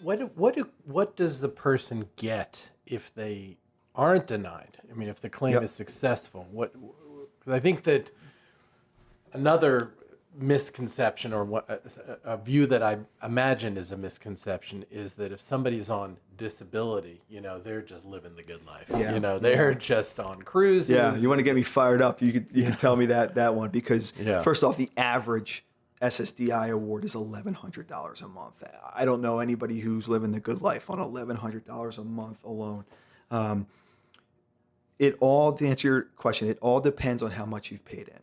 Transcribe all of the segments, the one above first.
What does the person get if they aren't denied? I mean, if the claim is successful, because I think that another misconception, or a view that I imagine is a misconception, is that if somebody's on disability, they're just living the good life. They're just on cruises. Yeah, you want to get me fired up? You can tell me that one, because first off, the average SSDI award is $1,100 a month. I don't know anybody who's living the good life on $1,100 a month alone. To answer your question, it all depends on how much you've paid in.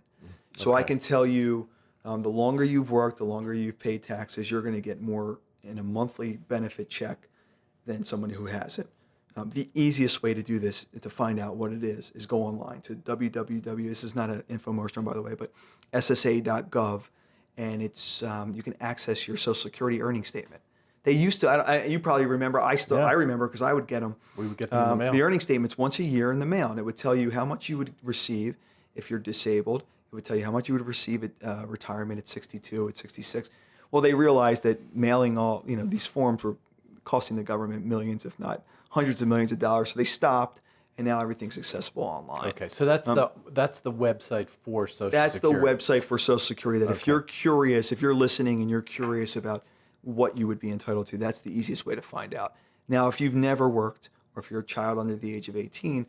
So I can tell you, the longer you've worked, the longer you've paid taxes, you're going to get more in a monthly benefit check than someone who hasn't. The easiest way to do this, to find out what it is go online to www. This is not an infomercial, by the way, but ssa.gov, and it's you can access your Social Security earnings statement. They used to. You probably remember. I remember, because I would get them. We would get them in the mail. The earnings statements once a year in the mail, and it would tell you how much you would receive if you're disabled. It would tell you how much you would receive at retirement at 62, at 66. Well, they realized that mailing all these forms were costing the government millions, if not hundreds of millions of dollars. So they stopped, and now everything's accessible online. Okay, so that's the website for Social Security. That's the website for Social Security. That if you're curious, if you're listening and you're curious about what you would be entitled to, that's the easiest way to find out. Now, if you've never worked, or if you're a child under the age of 18,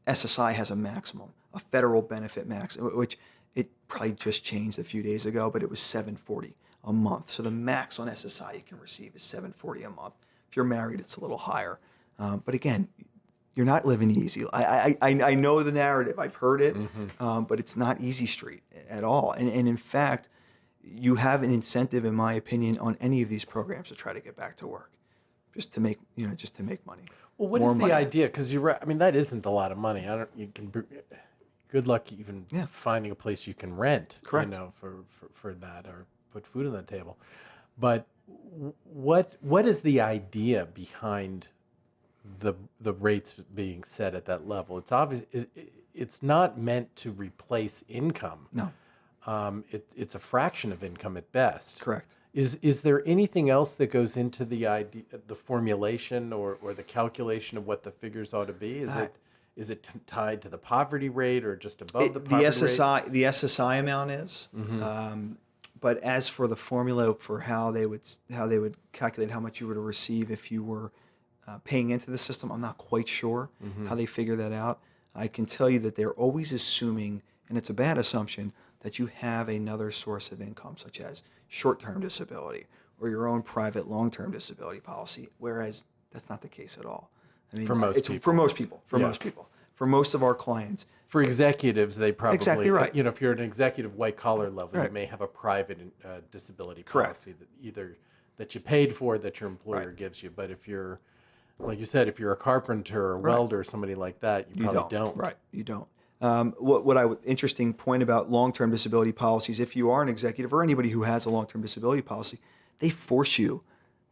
SSI has a maximum, a federal benefit max, which it probably just changed a few days ago, but it was $740 a month. So the max on SSI you can receive is $740 a month. If you're married, it's a little higher. But again, you're not living easy. I know the narrative. I've heard it, but it's not easy street at all. And in fact, you have an incentive, in my opinion, on any of these programs to try to get back to work, just to make money. Well, what is the idea? Because that isn't a lot of money. Good luck even finding a place you can rent. Correct. For that, or put food on the table. But what is the idea behind the rates being set at that level? It's obvious. It's not meant to replace income. No. It's a fraction of income at best. Correct. Is there anything else that goes into the idea, the formulation, or the calculation of what the figures ought to be? Is it tied to the poverty rate, or just above the poverty rate? The SSI amount is. But as for the formula for how they would calculate how much you were to receive if you were paying into the system, I'm not quite sure how they figure that out. I can tell you that they're always assuming, and it's a bad assumption, that you have another source of income, such as short-term disability or your own private long-term disability policy, whereas that's not the case at all. For most people. For most of our clients. For executives, they probably... Exactly right. If you're an executive white-collar level, you may have a private disability policy that you paid for, that your employer gives you. But if you're, like you said, if you're a carpenter or welder or somebody like that, you probably don't. Right, you don't. Interesting point about long-term disability policies, if you are an executive or anybody who has a long-term disability policy,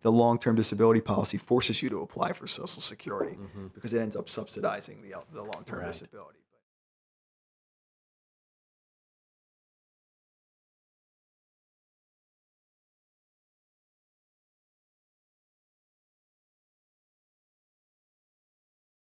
the long-term disability policy forces you to apply for Social Security because it ends up subsidizing the long-term disability.